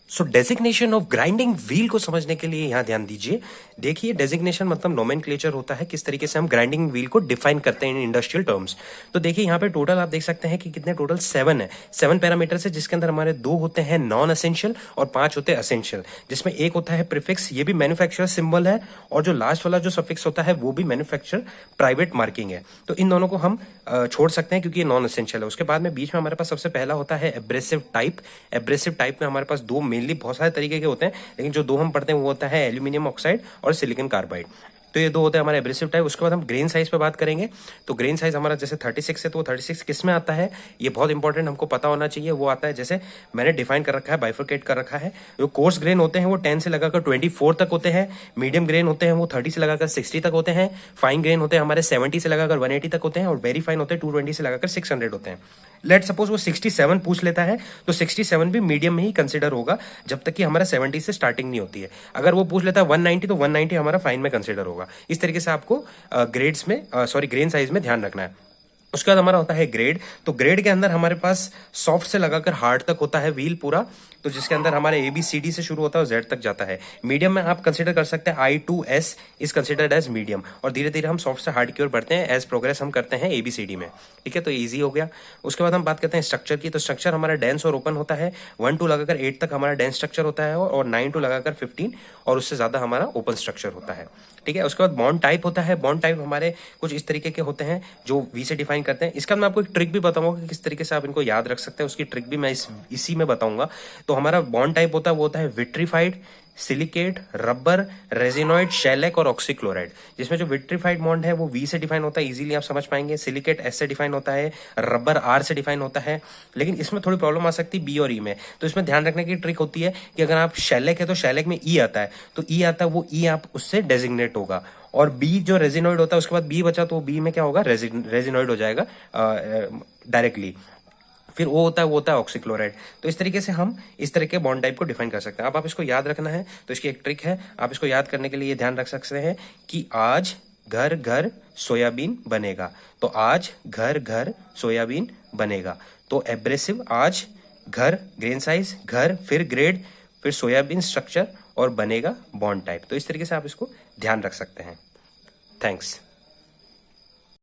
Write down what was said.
So designation of grinding wheel को समझने के लिए यहां ध्यान दीजिए। देखिए डेजिग्नेशन मतलब नोमेनक्लेचर होता है, किस तरीके से हम ग्राइंडिंग व्हील को डिफाइन करते हैं इन इंडस्ट्रियल टर्म्स। तो देखिए यहाँ पे टोटल आप देख सकते हैं कि कितने टोटल 7 है, 7 पैरामीटर्स है, जिसके अंदर हमारे 2 होते हैं नॉन असेंशियल और 5 होते हैं असेंशियल, जिसमें एक होता है प्रीफिक्स, ये भी मैन्युफैक्चरर सिंबल है, और जो लास्ट वाला जो सफिक्स होता है वो भी मैन्युफैक्चरर प्राइवेट मार्किंग है। तो इन दोनों को हम छोड़ सकते हैं क्योंकि ये नॉन असेंशियल है। उसके बाद में बीच में हमारे पास सबसे पहला होता है एब्रेसिव टाइप। एब्रेसिव टाइप में हमारे पास दो मेनली बहुत सारे तरीके के होते हैं, लेकिन जो दो हम पढ़ते हैं वो होता है एल्यूमिनियम ऑक्साइड और सिलिकॉन कार्बाइड। तो ये दो होते हैं हमारे एब्रेसिव टाइप। उसके बाद हम ग्रेन साइज पे बात करेंगे। तो ग्रेन साइज हमारा जैसे 36 है, तो वो 36 किस में आता है, ये बहुत इंपॉर्टेंट हमको पता होना चाहिए। वो आता है, जैसे मैंने डिफाइन कर रखा है, बाइफरकेट कर रखा है। जो कोर्स ग्रेन होते हैं वो 10 से लगाकर 24 तक होते हैं। मीडियम ग्रेन होते हैं वो 30 से लगाकर 60 तक होते हैं। फाइन ग्रेन होते हैं हमारे 70 से लगाकर 180 तक होते हैं, और वेरी फाइन होते हैं 220 से लगाकर 600 होते हैं। लेट सपोज वो 67 पूछ लेता है, तो 67 भी मीडियम में ही कंसिडर होगा जब तक कि हमारा 70 से स्टार्टिंग नहीं होती है। अगर वो पूछ लेता है 190, तो 190 हमारा फाइन में कंसिडर होगा। इस तरीके से आपको ग्रेड्स में ग्रेन साइज में ध्यान रखना है। उसके बाद हमारा होता है ग्रेड। तो ग्रेड के अंदर हमारे पास सॉफ्ट से लगाकर हार्ड तक होता है व्हील पूरा, तो जिसके अंदर हमारे ABCD से शुरू होता है और Z तक जाता है। मीडियम में आप कंसीडर कर सकते हैं I2S is considered as medium, और धीरे धीरे हम सॉफ्ट से हार्ड की ओर बढ़ते हैं एज प्रोग्रेस हम करते हैं ABCD में। ठीक है, तो इजी हो गया। उसके बाद हम बात करते हैं स्ट्रक्चर की। तो स्ट्रक्चर हमारा डेंस और ओपन होता है। 1 to लगाकर 8 तक हमारा डेंस स्ट्रक्चर होता है, और 9 to लगाकर 15 और उससे ज्यादा हमारा ओपन स्ट्रक्चर होता है। ठीक है, उसके बाद बॉन्ड टाइप होता है। बॉन्ड टाइप हमारे कुछ इस तरीके के होते हैं जो V से डिफाइन करते हैं। इसका मैं आपको एक ट्रिक भी बताऊंगा कि किस तरीके से आप इनको याद रख सकते हैं, उसकी ट्रिक भी मैं इसी में बताऊंगा। तो हमारा बॉन्ड टाइप होता है वो होता है विट्रीफाइड, सिलिकेट, रबर, रेजिनॉइड, शेलेक और ऑक्सीक्लोराइड। जिसमें जो विट्रीफाइड बॉन्ड है वो V से डिफाइन होता है, इजीली आप समझ पाएंगे। सिलिकेट S से डिफाइन होता है, रबर R से डिफाइन होता है। लेकिन इसमें थोड़ी प्रॉब्लम आ सकती है B और E में। तो इसमें ध्यान रखने की ट्रिक होती है कि अगर आप शेलेक है तो शेलेक में E आता है, तो E आता है वो E आप उससे डेजिग्नेट होगा। और B जो रेजिनॉइड होता है उसके बाद B बचा, तो B में क्या होगा, रेजिनॉइड हो जाएगा डायरेक्टली। फिर वो होता है ऑक्सीक्लोराइड। तो इस तरीके से हम इस तरह के बॉन्ड टाइप को डिफाइन कर सकते हैं। अब आप इसको याद रखना है, तो इसकी एक ट्रिक है। आप इसको याद करने के लिए ध्यान रख सकते हैं कि आज घर घर सोयाबीन बनेगा। तो आज घर घर सोयाबीन बनेगा। तो एब्रेसिव आज, घर ग्रेन साइज, घर फिर ग्रेड, फिर सोयाबीन स्ट्रक्चर और बनेगा बॉन्ड टाइप। तो इस तरीके से आप इसको ध्यान रख सकते हैं। थैंक्स।